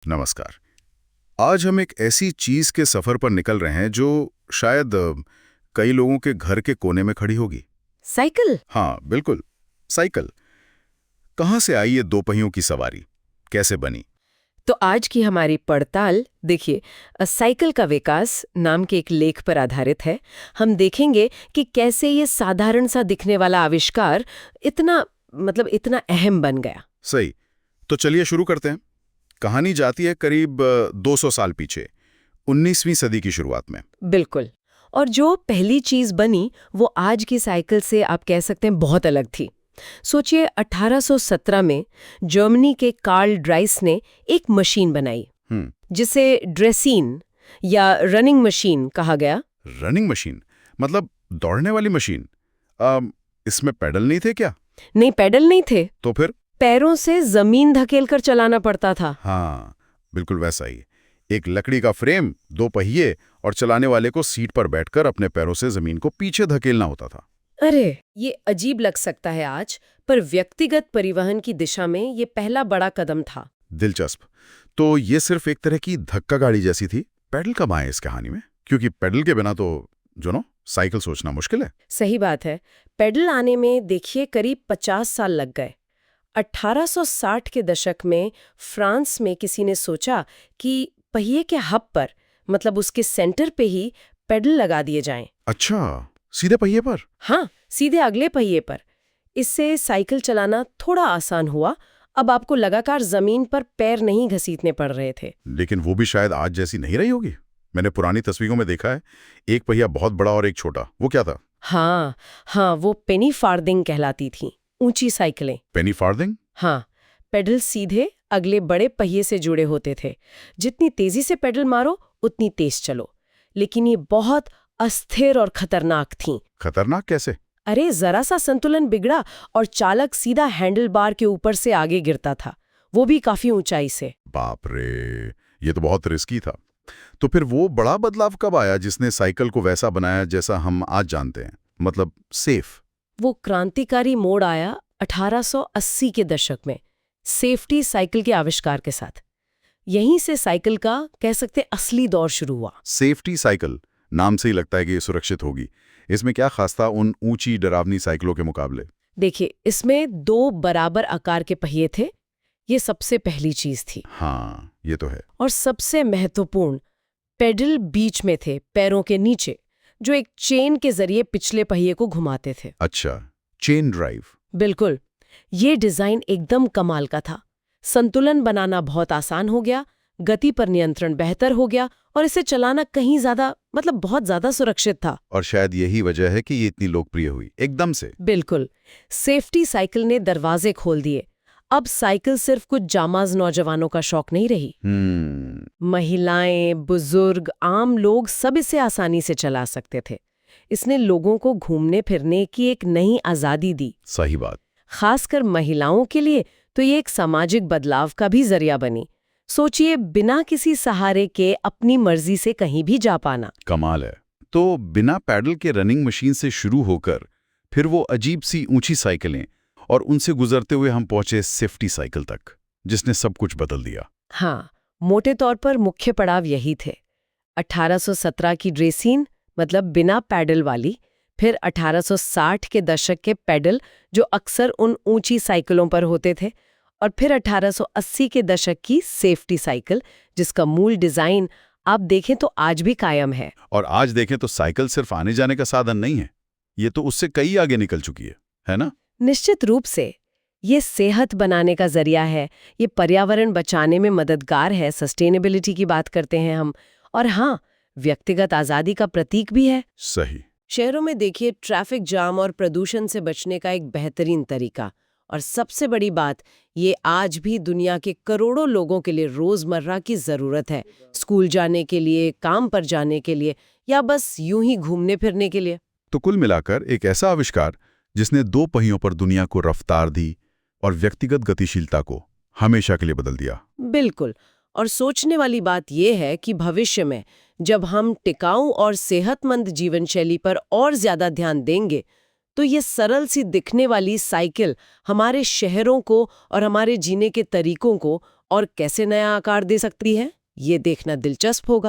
नमस्कार। आज हम एक ऐसी चीज के सफर पर निकल रहे हैं जो शायद कई लोगों के घर के कोने में खड़ी होगी। साइकिल। हाँ, बिल्कुल। साइकिल। कहाँ से आई ये दो पहियों की सवारी? कैसे बनी? तो आज की हमारी पड़ताल देखिए, साइकिल का विकास नाम के एक लेख पर आधारित है। हम देखेंगे कि कैसे ये साधारण सा दिखने वाला आविष्कार इतना अहम बन गया। सही। तो चलिए शुरू करते हैं। कहानी जाती है करीब 200 साल पीछे, 19वीं सदी की शुरुआत में। बिल्कुल। और जो पहली चीज बनी वो आज की साइकिल से आप कह सकते हैं बहुत अलग थी। सोचिए 1817 में जर्मनी के कार्ल ड्राइस ने एक मशीन बनाई हम्म। जिसे ड्रेसिन या रनिंग मशीन कहा गया। रनिंग मशीन मतलब दौड़ने वाली मशीन। इसमें पेडल नहीं थे क्या? नहीं, पेडल नहीं थे। तो फिर? पैरों से जमीन धकेलकर चलाना पड़ता था। हाँ, बिल्कुल वैसा ही। एक लकड़ी का फ्रेम, दो पहिए और चलाने वाले को सीट पर बैठकर अपने पैरों से जमीन को पीछे धकेलना होता था। अरे, ये अजीब लग सकता है आज, पर व्यक्तिगत परिवहन की दिशा में ये पहला बड़ा कदम था। दिलचस्प। तो ये सिर्फ एक तरह की धक्का गाड़ी जैसी थी। पेडल कब आए इस कहानी में? क्योंकि पेडल के बिना तो साइकिल सोचना मुश्किल है। सही बात है। पेडल आने में देखिए करीब 50 साल लग गए। 1860 के दशक में फ्रांस में किसी ने सोचा कि पहिए के हब पर, मतलब उसके सेंटर पे ही पेडल लगा दिए जाएं। अच्छा, सीधे पहिए पर? हाँ, सीधे अगले पहिए पर। इससे साइकिल चलाना थोड़ा आसान हुआ। अब आपको लगातार जमीन पर पैर नहीं घसीटने पड़ रहे थे। लेकिन वो भी शायद आज जैसी नहीं रही होगी। मैंने पुरानी तस्वीरों में देखा है, एक पहिया बहुत बड़ा और एक छोटा। वो क्या था? हाँ हाँ, वो पेनी फार्दिंग कहलाती थी, ऊंची साइकिलें। पेनी फार्दिंग? हाँ, पेडल सीधे अगले बड़े पहिए से जुड़े होते थे। जितनी तेजी से पेडल मारो उतनी तेज चलो। लेकिन ये बहुत अस्थिर और खतरनाक थीं। खतरनाक कैसे? अरे, जरा सा संतुलन बिगड़ा और चालक सीधा हैंडल बार के ऊपर से आगे गिरता था, वो भी काफी ऊंचाई से। बाप रे, ये तो बहुत रिस्की था। तो फिर वो बड़ा बदलाव कब आया जिसने साइकिल को वैसा बनाया जैसा हम आज जानते हैं, मतलब सेफ? वो क्रांतिकारी मोड़ आया 1880 के दशक में, सेफ्टी साइकिल के आविष्कार के साथ। यहीं से साइकिल का कह सकते असली दौर शुरू हुआ। सेफ्टी साइकिल, नाम से ही लगता है कि ये सुरक्षित होगी। इसमें क्या खास था उन ऊंची डरावनी साइकिलों के मुकाबले? देखिए, इसमें दो बराबर आकार के पहिए थे। ये सबसे पहली चीज थी। हाँ, ये तो है। और सबसे महत्वपूर्ण, पेडल बीच में थे, पैरों के नीचे, जो एक चेन के जरिए पिछले पहिए को घुमाते थे। अच्छा, चेन ड्राइव। बिल्कुल। ये डिजाइन एकदम कमाल का था। संतुलन बनाना बहुत आसान हो गया, गति पर नियंत्रण बेहतर हो गया और इसे चलाना कहीं ज्यादा बहुत ज्यादा सुरक्षित था। और शायद यही वजह है कि ये इतनी लोकप्रिय हुई एकदम से। बिल्कुल। सेफ्टी साइकिल ने दरवाजे खोल दिए। अब साइकिल सिर्फ कुछ जामाज नौजवानों का शौक नहीं रही। महिलाएं, बुजुर्ग, आम लोग सब इसे आसानी से चला सकते थे। इसने लोगों को घूमने फिरने की एक नई आजादी दी। सही बात। खासकर महिलाओं के लिए तो ये एक सामाजिक बदलाव का भी जरिया बनी। सोचिए, बिना किसी सहारे के अपनी मर्जी से कहीं भी जा पाना। कमाल है। तो बिना पैडल के रनिंग मशीन से शुरू होकर फिर वो अजीब सी ऊंची साइकिलें और उनसे गुजरते हुए हम पहुंचे सेफ्टी साइकिल तक, जिसने सब कुछ बदल दिया। हाँ, मोटे तौर पर मुख्य पड़ाव यही थे। 1817 की ड्रेसिन, मतलब बिना पैडल वाली, फिर 1860 के दशक के पैडल जो अक्सर उन ऊंची साइकिलों पर होते थे, और फिर 1880 के दशक की सेफ्टी साइकिल, जिसका मूल डिजाइन आप देखें तो आज भी कायम है। और आज देखें तो साइकिल सिर्फ आने जाने का साधन नहीं है, ये तो उससे कई आगे निकल चुकी है ना? निश्चित रूप से। ये सेहत बनाने का जरिया है, ये पर्यावरण बचाने में मददगार है, सस्टेनेबिलिटी की बात करते हैं हम, और हाँ, व्यक्तिगत आज़ादी का प्रतीक भी है। सही। शहरों में देखिए, ट्रैफिक जाम और प्रदूषण से बचने का एक बेहतरीन तरीका। और सबसे बड़ी बात, ये आज भी दुनिया के करोड़ों लोगों के लिए रोजमर्रा की जरूरत है, स्कूल जाने के लिए, काम पर जाने के लिए, या बस यूं ही घूमने फिरने के लिए। तो कुल मिलाकर एक ऐसा आविष्कार जिसने दो पहियों पर दुनिया को रफ्तार दी और व्यक्तिगत गतिशीलता को हमेशा के लिए बदल दिया। बिल्कुल। और सोचने वाली बात यह है कि भविष्य में जब हम टिकाऊ और सेहतमंद जीवन शैली पर और ज्यादा ध्यान देंगे, तो ये सरल सी दिखने वाली साइकिल हमारे शहरों को और हमारे जीने के तरीकों को और कैसे नया आकार दे सकती है, ये देखना दिलचस्प होगा।